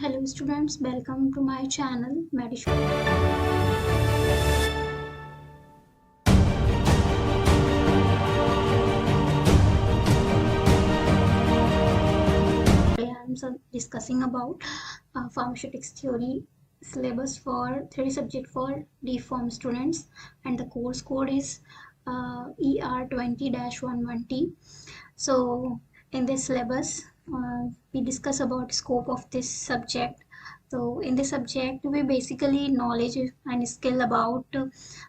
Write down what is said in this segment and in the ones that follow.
Hello students, welcome to my channel Medishow. Today I am discussing about pharmaceutics theory syllabus for theory subject for D-Pharm students, and the course code is ER20-11T. So in this syllabus we discuss about scope of this subject. So in this subject we basically knowledge and skill about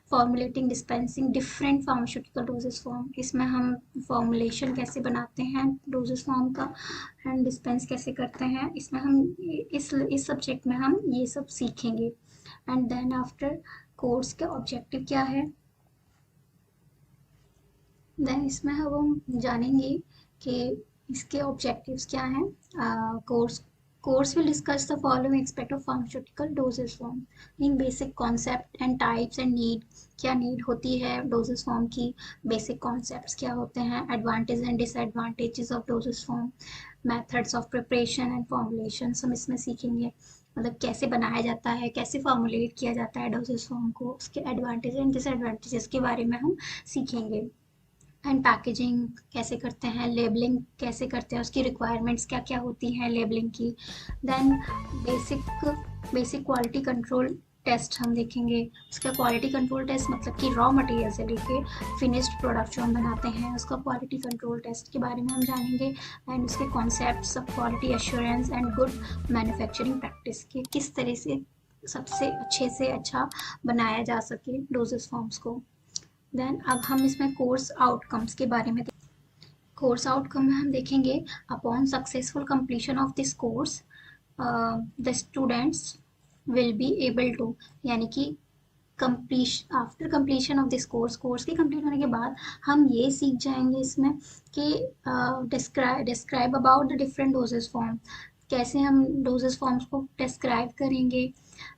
formulating dispensing different pharmaceutical dosage form. इसमें हम formulation कैसे बनाते हैं dosage form का and dispense कैसे करते हैं, इसमें हम इस सब्जेक्ट में हम ये सब सीखेंगे. एंड देन आफ्टर कोर्स के ऑब्जेक्टिव क्या है, देन इसमें हम जानेंगे कि इसके ऑब्जेक्टिव्स क्या हैं. Course will discuss the following aspect of pharmaceutical dosage form in basic concept and types and need. क्या नीड होती है डोजेस फॉर्म की, बेसिक कॉन्सेप्ट्स क्या होते हैं, advantage and disadvantages of doses form, methods of preparation and formulation हम इसमें सीखेंगे. मतलब कैसे बनाया जाता है, कैसे फॉर्मुलेट किया जाता है डोजेस फॉर्म को, उसके एडवांटेज एंड डिसएडवांटेजेस के बारे में हम सीखेंगे. एंड पैकेजिंग कैसे करते हैं, लेबलिंग कैसे करते हैं, उसकी रिक्वायरमेंट्स क्या क्या होती हैं लेबलिंग की. Then basic quality control test हम देखेंगे. उसका क्वालिटी कंट्रोल टेस्ट मतलब कि रॉ मटेरियल से लेके फिनिश्ड प्रोडक्ट जो हम बनाते हैं उसका क्वालिटी कंट्रोल टेस्ट के बारे में हम जानेंगे. एंड उसके concepts of quality assurance and good manufacturing practice के किस तरह से सबसे अच्छे से अच्छा बनाया जा सके डोजेस फॉर्म्स को. देन अब हम इसमें कोर्स आउटकम्स के बारे में कोर्स आउटकम में हम देखेंगे upon successful completion of this course the students will be able to, यानी कि after completion of this course के कंप्लीट होने के बाद हम ये सीख जाएंगे इसमें कि describe about the different dosage form, कैसे हम डोजेस फॉर्म्स को डिस्क्राइब करेंगे.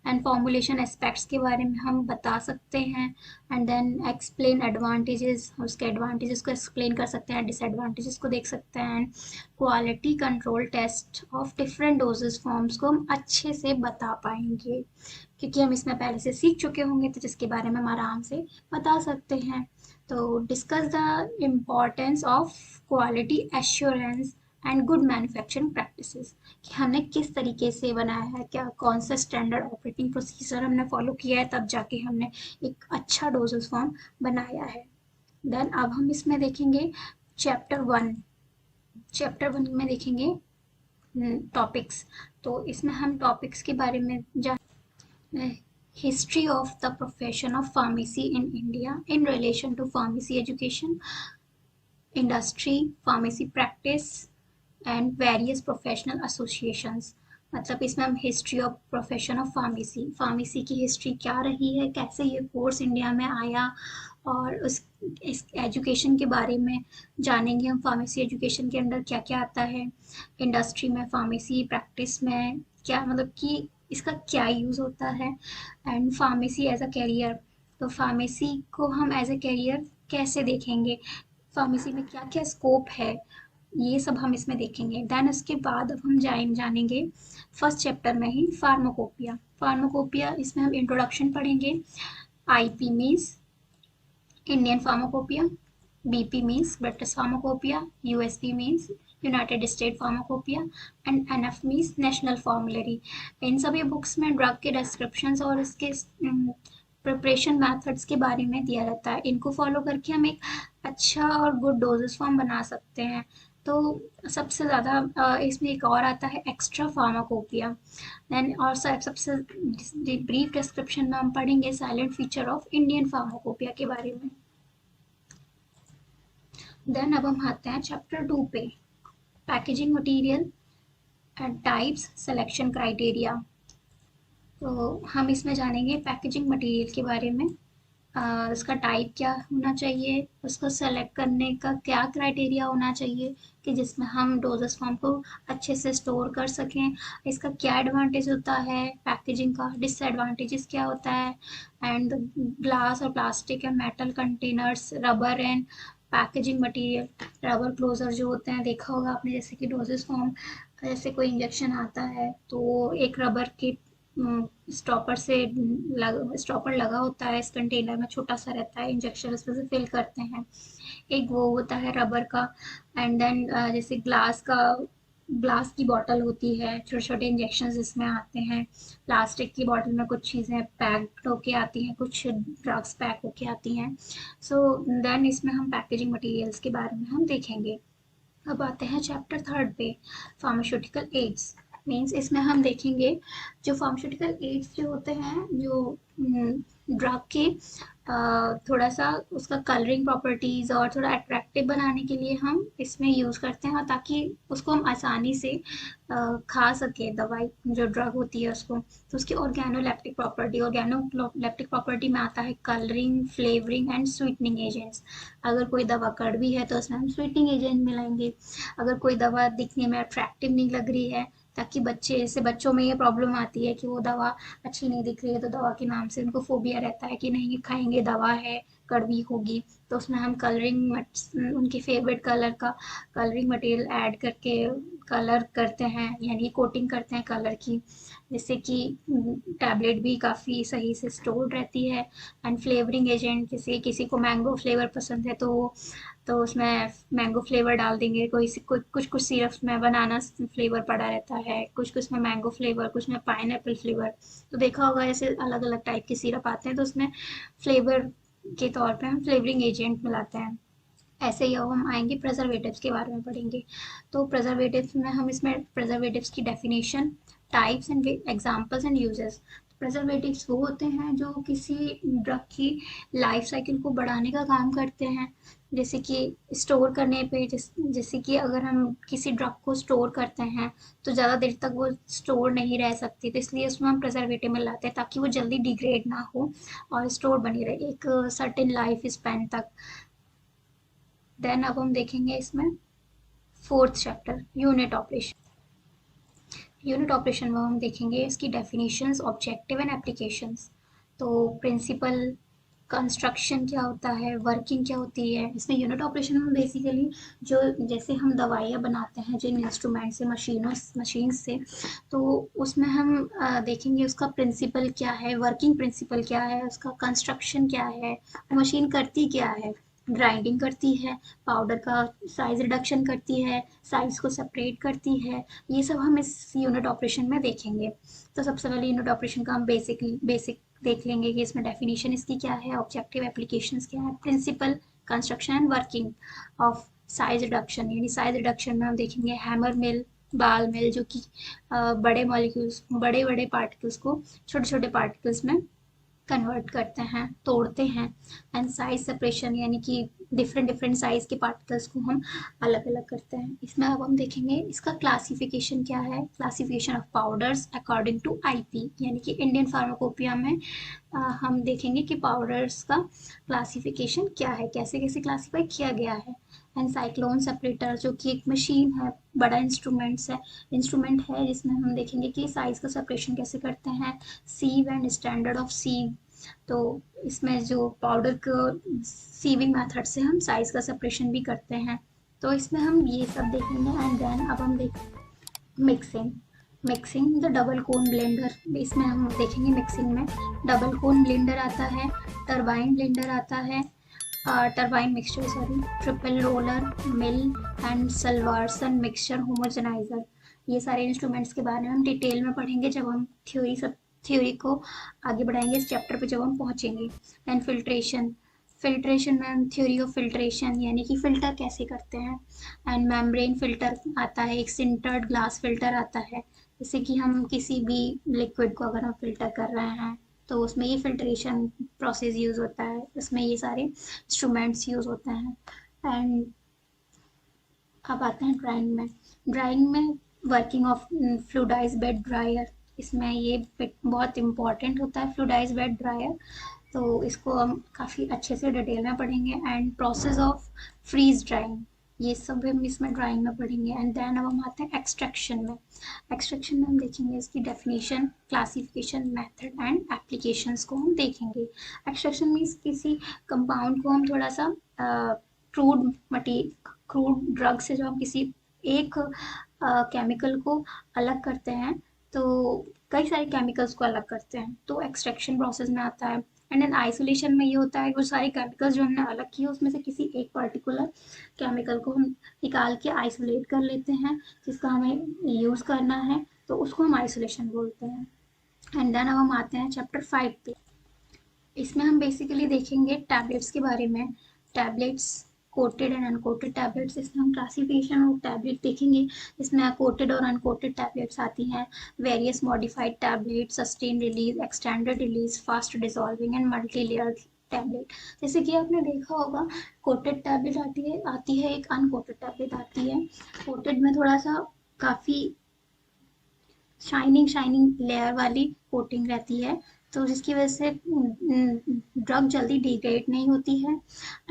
एंड फॉर्मुलेशन एस्पेक्ट्स के बारे में हम बता सकते हैं. एंड देन एक्सप्लेन एडवांटेजेस, उसके एडवांटेजेस को एक्सप्लेन कर सकते हैं, डिसएडवांटेजेस को देख सकते हैं. Quality control test of different dosage forms को हम अच्छे से बता पाएंगे क्योंकि हम इसमें पहले से सीख चुके होंगे, तो जिसके बारे में हम आराम से बता सकते हैं. तो discuss the importance of quality assurance and good manufacturing practices, कि हमने किस तरीके से बनाया है, क्या कौन सा स्टैंडर्ड ऑपरेटिंग प्रोसीजर हमने फॉलो किया है, तब जाके हमने एक अच्छा डोजेस फॉर्म बनाया है. देन अब हम इसमें देखेंगे चैप्टर वन में देखेंगे टॉपिक्स. तो इसमें हम टॉपिक्स के बारे में history of the profession of pharmacy in India in relation to pharmacy education, industry, pharmacy practice and various professional associations. मतलब इसमें हम history of profession of pharmacy की हिस्ट्री क्या रही है, कैसे ये कोर्स इंडिया में आया, और इस एजुकेशन के बारे में जानेंगे हम. फार्मेसी एजुकेशन के अंदर क्या क्या आता है, इंडस्ट्री में फार्मेसी प्रैक्टिस में क्या, मतलब कि इसका क्या यूज़ होता है. And pharmacy as a career, तो फार्मेसी को हम एज अ कैरियर कैसे देखेंगे, फार्मेसी में क्या क्या स्कोप है, ये सब हम इसमें देखेंगे. देन उसके बाद अब हम जानेंगे फर्स्ट चैप्टर में ही फार्माकोपिया. इसमें हम इंट्रोडक्शन पढ़ेंगे. IP means Indian pharmacopoeia, BP means British pharmacopoeia, USP means United State pharmacopoeia, and NF means national formulary. इन सभी बुक्स में ड्रग के डिस्क्रिप्शंस और इसके प्रिपरेशन मेथड्स के बारे में दिया रहता है. इनको फॉलो करके हम एक अच्छा और गुड डोजेस फॉर्म बना सकते हैं. तो सबसे ज़्यादा इसमें एक और आता है एक्स्ट्रा फार्माकोपिया. देन और सबसे ब्रीफ डिस्क्रिप्शन में हम पढ़ेंगे silent feature of Indian pharmacopoeia के बारे में. देन अब हम आते हैं चैप्टर 2 पे, packaging material and types, selection criteria. तो हम इसमें जानेंगे पैकेजिंग मटेरियल के बारे में. उसका टाइप क्या होना चाहिए, उसको सेलेक्ट करने का क्या क्राइटेरिया होना चाहिए कि जिसमें हम डोजेस फॉर्म को अच्छे से स्टोर कर सकें, इसका क्या एडवांटेज होता है पैकेजिंग का, डिसएडवांटेजेस क्या होता है. एंड ग्लास और plastic and metal containers, rubber and packaging material, rubber closure जो होते हैं, देखा होगा आपने, जैसे कि डोजेस फॉर्म, जैसे कोई इंजेक्शन आता है तो वो एक रबर के स्टॉपर से स्टॉपर लगा होता है, इस कंटेनर में छोटा सा रहता है, इंजेक्शन उसमें से फिल करते हैं। एक वो होता है रबर का। एंड देन जैसे ग्लास की बॉटल होती है, छोटे छोटे इंजेक्शन इसमें आते हैं। प्लास्टिक की बॉटल में कुछ चीज़ें पैक्ड होके आती हैं, कुछ ड्रग्स पैक होके आती हैं। सो देन इसमें हम पैकेजिंग मटेरियल्स के बारे में हम देखेंगे। अब आते हैं चैप्टर थर्ड पे, फार्मास्यूटिकल एड्स। मीन्स इसमें हम देखेंगे जो फार्मास्यूटिकल एड्स जो होते हैं, जो ड्रग के थोड़ा सा उसका कलरिंग प्रॉपर्टीज और थोड़ा अट्रैक्टिव बनाने के लिए हम इसमें यूज़ करते हैं, ताकि उसको हम आसानी से खा सके, दवाई जो ड्रग होती है उसको। तो उसकी ऑर्गेनोलेप्टिक प्रॉपर्टी में आता है colouring, flavouring and sweetening agents. अगर कोई दवा कड़वी है तो उसमें हम स्वीटनिंग एजेंट मिलाएंगे। अगर कोई दवा दिखने में अट्रैक्टिव नहीं लग रही है, ताकि बच्चों में ये प्रॉब्लम आती है कि वो दवा अच्छी नहीं दिख रही है, तो दवा के नाम से उनको फोबिया रहता है कि नहीं खाएंगे, दवा है, कड़वी होगी। तो उसमें हम उनके फेवरेट कलर का कलरिंग मटेरियल ऐड करके कलर करते हैं, यानी कोटिंग करते हैं कलर की, जिससे कि टैबलेट भी काफ़ी सही से स्टोर रहती है। एंड फ्लेवरिंग एजेंट, जैसे किसी को मैंगो फ्लेवर पसंद है तो उसमें मैंगो फ्लेवर डाल देंगे। कुछ कुछ सिरप्स में बनाना फ्लेवर पड़ा रहता है, कुछ कुछ में मैंगो फ्लेवर, कुछ में पाइनएप्पल फ्लेवर। तो देखा होगा ऐसे अलग अलग टाइप के सिरप आते हैं, तो उसमें फ्लेवर के तौर पे हम फ्लेवरिंग एजेंट मिलाते हैं। ऐसे ही अब हम आएंगे प्रिजर्वेटिव्स के बारे में पढ़ेंगे। तो प्रिजर्वेटिव्स में हम इसमें प्रिजर्वेटिव्स की definition, types and examples and uses. Preservatives वो होते हैं जो किसी ड्रग की लाइफ साइकिल को बढ़ाने का काम करते हैं। जैसे कि स्टोर करने पे, जैसे कि अगर हम किसी ड्रग को स्टोर करते हैं तो ज़्यादा देर तक वो स्टोर नहीं रह सकती, तो इसलिए उसमें हम प्रिजर्वेटिव मिलाते हैं ताकि वो जल्दी डिग्रेड ना हो और स्टोर बनी रहे एक सर्टेन लाइफ स्पैन तक। देन अब हम देखेंगे इसमें फोर्थ चैप्टर, यूनिट ऑपरेशन में हम देखेंगे इसकी डेफिनेशंस, ऑब्जेक्टिव एंड एप्लीकेशंस। तो प्रिंसिपल, कंस्ट्रक्शन क्या होता है, वर्किंग क्या होती है। इसमें यूनिट ऑपरेशन में बेसिकली जो जैसे हम दवाइयाँ बनाते हैं जिन इंस्ट्रूमेंट से, मशीन से, तो उसमें हम देखेंगे उसका प्रिंसिपल क्या है, वर्किंग प्रिंसिपल क्या है, उसका कंस्ट्रक्शन क्या है, मशीन करती क्या है। ग्राइंडिंग करती है, पाउडर का साइज रिडक्शन करती है, साइज को सेपरेट करती है। ये सब हम इस यूनिट ऑपरेशन में देखेंगे। तो सबसे पहले यूनिट ऑपरेशन का हम बेसिक देख लेंगे कि इसमें डेफिनेशन इसकी क्या है, ऑब्जेक्टिव एप्लीकेशंस क्या है, principle, construction and working of size reduction. यानी साइज रिडक्शन में हम देखेंगे हैमर मिल, बाल मिल, जो कि बड़े मॉलिक्यूल्स, बड़े बड़े पार्टिकल्स को छोटे छोटे पार्टिकल्स में कन्वर्ट करते हैं, तोड़ते हैं। एंड साइज सेपरेशन, यानी कि डिफरेंट डिफरेंट साइज के पार्टिकल्स को हम अलग अलग करते हैं। इसमें अब हम देखेंगे इसका क्लासिफिकेशन क्या है, classification of powders according to IP, यानी कि इंडियन फार्माकोपिया में हम देखेंगे कि पाउडर्स का क्लासिफिकेशन क्या है, कैसे कैसे क्लासीफाई किया गया है। एंड साइक्लोन सेपरेटर, जो कि एक मशीन है, बड़ा इंस्ट्रूमेंट है जिसमें हम देखेंगे कि साइज का सेपरेशन कैसे करते हैं। सीव एंड स्टैंडर्ड ऑफ सीव, तो इसमें जो पाउडर को सीविंग मेथड से हम साइज का सेपरेशन भी करते हैं। तो इसमें हम ये सब देखेंगे। एंड देन अब हम mixing mixing the double cone blender. इसमें हम देखेंगे मिक्सिंग में डबल कोन ब्लेंडर आता है, टरबाइन ब्लेंडर आता है, turbine mixture sorry, triple roller mill and Silverson mixture homogenizer. ये सारे इंस्ट्रूमेंट्स के बारे में हम डिटेल में पढ़ेंगे जब हम थ्योरी को आगे बढ़ाएंगे इस चैप्टर पे, जब हम पहुंचेंगे। एंड फिल्ट्रेशन में हम थ्योरी ऑफ फिल्ट्रेशन, यानी कि फ़िल्टर कैसे करते हैं। एंड मेम्ब्रेन फ़िल्टर आता है, एक सिंटर्ड ग्लास फ़िल्टर आता है, जैसे कि हम किसी भी लिक्विड को अगर हम फ़िल्टर कर रहे हैं तो उसमें ये फिल्ट्रेशन प्रोसेस यूज़ होता है, उसमें ये सारे इंस्ट्रूमेंट्स यूज़ होते हैं। एंड अब आते हैं ड्राइंग में working of fluidise bed dryer. इसमें ये बहुत इंपॉर्टेंट होता है, फ्लूडाइज बेड ड्रायर, तो इसको हम काफ़ी अच्छे से डिटेल में पढ़ेंगे। And process of freeze drying, ये सब हम इसमें ड्राइंग में पढ़ेंगे। एंड देन अब हम आते हैं एक्सट्रैक्शन में हम देखेंगे इसकी definition, classification, method and applications को हम देखेंगे। एक्सट्रैक्शन मीन्स किसी कंपाउंड को हम थोड़ा सा क्रूड ड्रग से जब हम किसी एक केमिकल को अलग करते हैं तो कई सारे केमिकल्स को अलग करते हैं, तो एक्सट्रैक्शन प्रोसेस में आता है। एंड देन आइसोलेशन में ये होता है कि वो सारे केमिकल्स जो हमने अलग किए उसमें से किसी एक पर्टिकुलर केमिकल को हम निकाल के आइसोलेट कर लेते हैं, जिसका हमें यूज़ करना है, तो उसको हम आइसोलेशन बोलते हैं। एंड देन अब हम आते हैं चैप्टर 5 पे। इसमें हम बेसिकली देखेंगे टैबलेट्स के बारे में, tablets, coated and uncoated tablets. इसमें हम क्लासिफिकेशन ऑफ टैबलेट देखेंगे, इसमें कोटेड और अनकोटेड टैबलेट्स आती हैं, various modified tablet, sustain release, extended release, fast dissolving and multi layer tablet. जैसे कि आपने देखा होगा कोटेड टैबलेट आती है एक अनकोटेड टैबलेट आती है। कोटेड में थोड़ा सा काफ़ी शाइनिंग लेयर वाली कोटिंग रहती है, तो जिसकी वजह से ड्रग जल्दी डिग्रेड नहीं होती है,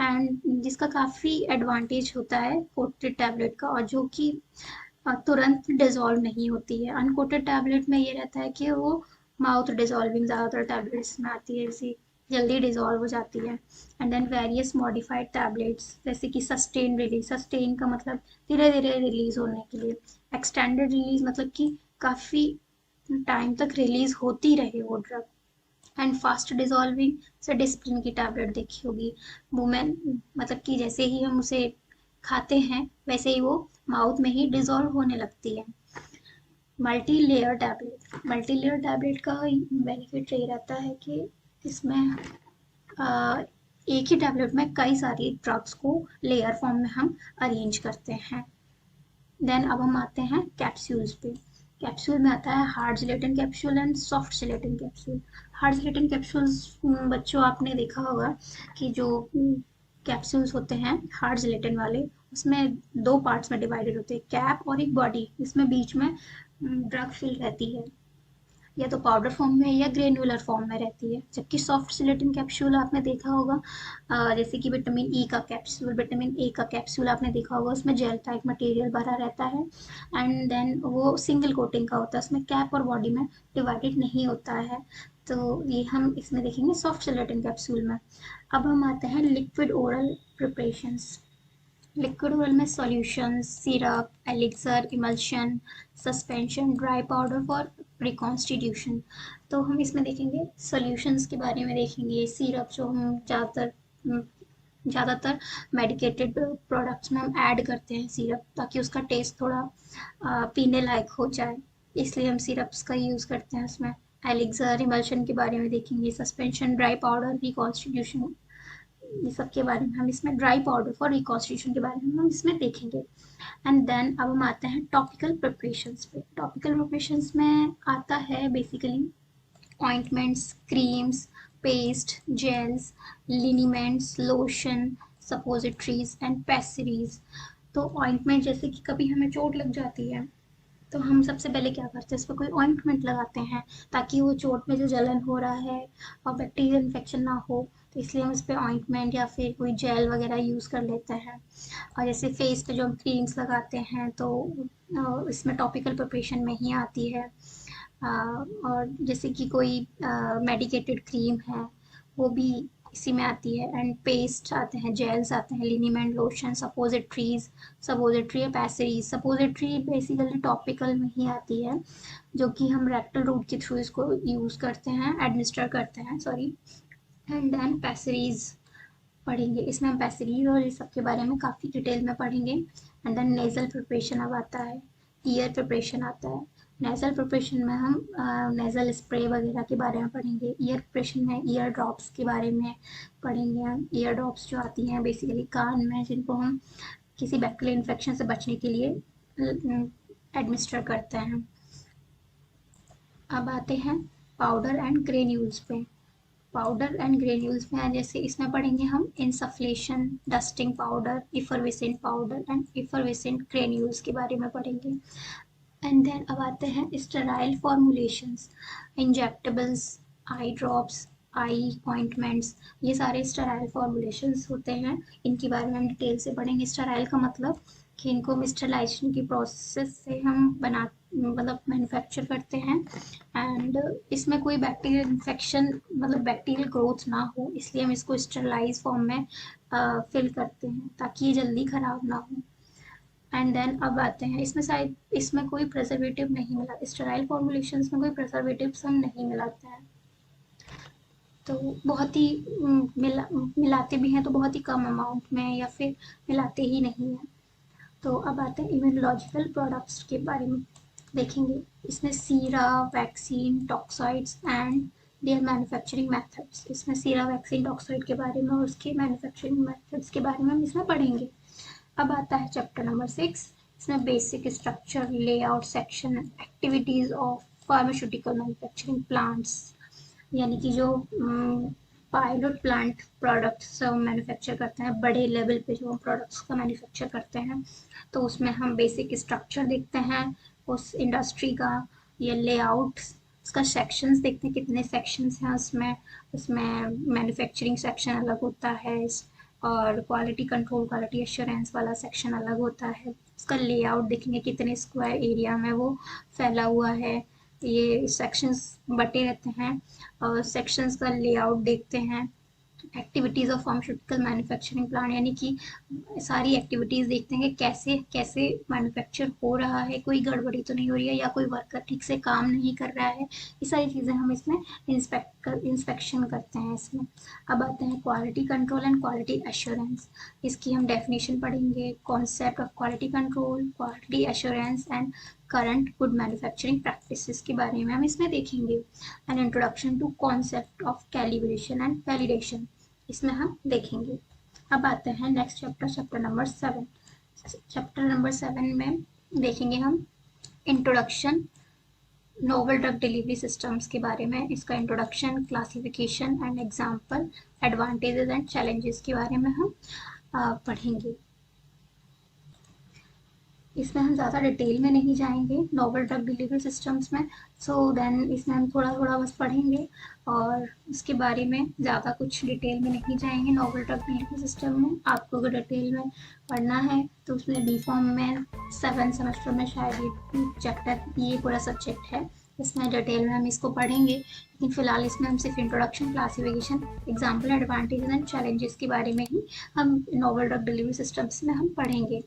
एंड जिसका काफ़ी एडवांटेज होता है कोटेड टैबलेट का, और जो कि तुरंत डिजॉल्व नहीं होती है। अनकोटेड टैबलेट में ये रहता है कि वो माउथ डिजॉल्विंग ज़्यादातर टैबलेट्स में आती है, जैसे जल्दी डिजॉल्व हो जाती है। And then various modified tablets, जैसे कि सस्टेन रिलीज, सस्टेन का मतलब धीरे धीरे रिलीज होने के लिए, एक्सटेंडेड रिलीज मतलब कि काफ़ी टाइम तक रिलीज होती रहे वो ड्रग। एंड फास्ट डिजॉल्विंग से डिस्प्रिन की टैबलेट देखी होगी, वुमेन मतलब कि जैसे ही हम उसे खाते हैं वैसे ही वो माउथ में ही डिजॉल्व होने लगती है। Multi layer tablet, multi layer tablet का बेनिफिट ये रहता है कि इसमें एक ही टैबलेट में कई सारी ड्रग्स को लेयर फॉर्म में हम अरेंज करते हैं। देन अब हम आते हैं कैप्सूल्स पे। कैप्सूल में आता है hard gelatin capsule and soft gelatin capsule. Hard gelatin capsules बच्चों आपने देखा होगा कि जो कैप्सूल्स होते हैं हार्ड जिलेटिन वाले, उसमें दो पार्ट्स में डिवाइडेड होते हैं, कैप और एक बॉडी, इसमें बीच में ड्रग फिल रहती है, या तो पाउडर फॉर्म में या ग्रेनुलर फॉर्म में रहती है। जबकि सॉफ्ट जिलेटिन कैप्सूल आपने देखा होगा, जैसे कि विटामिन ई का कैप्सूल, विटामिन ए का कैप्सूल आपने देखा होगा, उसमें जेल टाइप मटेरियल भरा रहता है, एंड देन वो सिंगल कोटिंग का होता है, उसमें कैप और बॉडी में डिवाइडेड नहीं होता है। तो ये हम इसमें देखेंगे सॉफ्ट जिलेटिन कैप्सूल में। अब हम आते हैं liquid oral preparations. Liquid oral में solution, syrup, elixir, emulsion, suspension, dry powder for reconstitution. तो हम इसमें देखेंगे सॉल्यूशंस के बारे में देखेंगे, सिरप जो हम ज़्यादातर मेडिकेटेड प्रोडक्ट्स में हम ऐड करते हैं सिरप, ताकि उसका टेस्ट थोड़ा पीने लायक हो जाए, इसलिए हम सिरप्स का यूज़ करते हैं उसमें। एलिक्सर, इमल्शन के बारे में देखेंगे, सस्पेंशन, ड्राई पाउडर, रिकॉन्स्टिट्यूशन, ये सब के बारे में हम इसमें, ड्राई पाउडर फॉर रिकॉन्स्टिट्यूशन के बारे में हम इसमें देखेंगे। एंड देन अब हम आते हैं टॉपिकल प्रिपरेशंस पे। टॉपिकल प्रिपरेशंस में आता है basically ointments, creams, paste, gels, liniments, lotion, suppositories and pessaries. तो ऑइंटमेंट, जैसे कि कभी हमें चोट लग जाती है तो हम सबसे पहले क्या करते हैं, इस पर कोई ऑइंटमेंट लगाते हैं, ताकि वो चोट में जो जलन हो रहा है और बैक्टीरियल इन्फेक्शन ना हो, तो इसलिए हम इस पर ऑइंटमेंट या फिर कोई जेल वगैरह यूज़ कर लेते हैं। और जैसे फेस पे जो हम क्रीम्स लगाते हैं तो इसमें टॉपिकल प्रिपरेशन में ही आती है। और जैसे कि कोई मेडिकेटेड क्रीम है वो भी इसी में आती है। एंड पेस्ट आते हैं, जेल्स आते हैं, liniment, lotion, suppository, pessaries. Suppository basically topical में ही आती है, जो कि हम रेक्टल रूट के थ्रू इसको यूज़ करते हैं, एडमिनिस्टर करते हैं, सॉरी। एंड देन पैसरीज पढ़ेंगे, इसमें हम पैसरीज और इस सब के बारे में काफ़ी डिटेल में पढ़ेंगे। एंड देन नेज़ल प्रिपरेशन अब आता है, ईयर प्रिपरेशन आता है। नेज़ल प्रिपरेशन में हम नेज़ल स्प्रे वगैरह के बारे में पढ़ेंगे। ईयर प्रिपरेशन में ईयर ड्रॉप्स के बारे में पढ़ेंगे हम। ईयर ड्रॉप्स जो आती हैं बेसिकली कान में, जिनको हम किसी बैक्टीरियल इन्फेक्शन से बचने के लिए एडमिनिस्टर करते हैं। अब आते हैं पाउडर एंड ग्रेन्यूल्स पे। पाउडर एंड ग्रेन्यूल्स में जैसे इसमें पढ़ेंगे हम insufflation, dusting powder, effervescent powder and effervescent granules के बारे में पढ़ेंगे। एंड देन अब आते हैं sterile formulations, injectables, eye drops, eye ointments, ये सारे स्टेराइल फॉर्मुलेशंस होते हैं, इनके बारे में हम डिटेल से पढ़ेंगे। स्टेराइल का मतलब कि इनको हम स्टेरिलाइजेशन की प्रोसेस से हम मतलब मैन्युफैक्चर करते हैं, एंड इसमें कोई बैक्टीरियल इन्फेक्शन मतलब बैक्टीरियल ग्रोथ ना हो, इसलिए हम इसको स्टेरिलाइज फॉर्म में फिल करते हैं ताकि ये जल्दी ख़राब ना हो। एंड देन अब आते हैं, इसमें शायद इसमें कोई प्रिजर्वेटिव नहीं मिला, स्टेराइल फॉर्मुलेशंस में कोई प्रिजर्वेटिव्स हम नहीं मिलाते हैं, तो बहुत ही मिलाते भी हैं तो बहुत ही कम अमाउंट में, या फिर मिलाते ही नहीं हैं। तो अब आते हैं इम्यूनोलॉजिकल प्रोडक्ट्स के बारे में देखेंगे। इसमें sera, vaccine, toxoids and their manufacturing methods, इसमें सीरा, वैक्सीन, टॉक्साइड के बारे में और उसके मैन्युफैक्चरिंग मेथड्स के बारे में हम इसमें पढ़ेंगे। अब आता है चैप्टर नंबर 6, इसमें basic structure, layout, section, activities of pharmaceutical manufacturing plants, यानी कि जो पायलट प्लांट प्रोडक्ट्स हम मैन्युफैक्चर करते हैं, बड़े लेवल पे जो हम प्रोडक्ट्स का मैन्युफैक्चर करते हैं, तो उसमें हम बेसिक स्ट्रक्चर देखते हैं उस इंडस्ट्री का, ये लेआउट, उसका सेक्शंस देखते हैं कितने सेक्शंस हैं उसमें, उसमें मैन्युफैक्चरिंग सेक्शन अलग होता है और क्वालिटी कंट्रोल, क्वालिटी एश्योरेंस वाला सेक्शन अलग होता है। उसका लेआउट देखेंगे कितने स्क्वायर एरिया में वो फैला हुआ है, ये सेक्शंस बटे रहते हैं और सेक्शंस का लेआउट देखते हैं। Activities of pharmaceutical manufacturing plant, यानी कि सारी एक्टिविटीज़ देखते हैं कि कैसे कैसे मैन्युफैक्चर हो रहा है, कोई गड़बड़ी तो नहीं हो रही है या कोई वर्कर ठीक से काम नहीं कर रहा है, ये सारी चीज़ें हम इसमें इंस्पेक्शन करते हैं इसमें। अब आते हैं quality control and quality assurance, इसकी हम डेफिनेशन पढ़ेंगे, concept of quality control, quality assurance and current good manufacturing practices के बारे में हम इसमें देखेंगे। An introduction to concept of calibration and validation, इसमें हम देखेंगे। अब आते हैं next chapter, chapter number 7। Chapter number 7 में देखेंगे हम introduction novel drug delivery systems के बारे में, इसका introduction, classification and example, advantages and challenges के बारे में हम पढ़ेंगे। इसमें हम ज़्यादा डिटेल में नहीं जाएंगे नोवेल ड्रग डिलीवरी सिस्टम्स में, सो देन इसमें हम थोड़ा थोड़ा बस पढ़ेंगे और इसके बारे में ज़्यादा कुछ डिटेल में नहीं जाएंगे। नोवेल ड्रग डिलीवरी सिस्टम में आपको अगर डिटेल में पढ़ना है तो उसमें बी फॉर्म में 7 सेमेस्टर में शायद ये चैप्टर, ये पूरा सब्जेक्ट है, इसमें डिटेल में हम इसको पढ़ेंगे। लेकिन फ़िलहाल इसमें हम सिर्फ introduction, classification, example, advantages and challenges के बारे में ही हम नोवेल ड्रग डिलीवरी सिस्टम्स में हम पढ़ेंगे।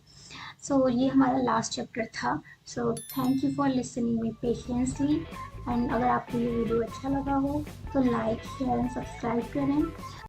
सो ये हमारा लास्ट चैप्टर था। So thank you for listening me patiently, and अगर आपको ये वीडियो अच्छा लगा हो तो लाइक, शेयर एंड सब्सक्राइब करें।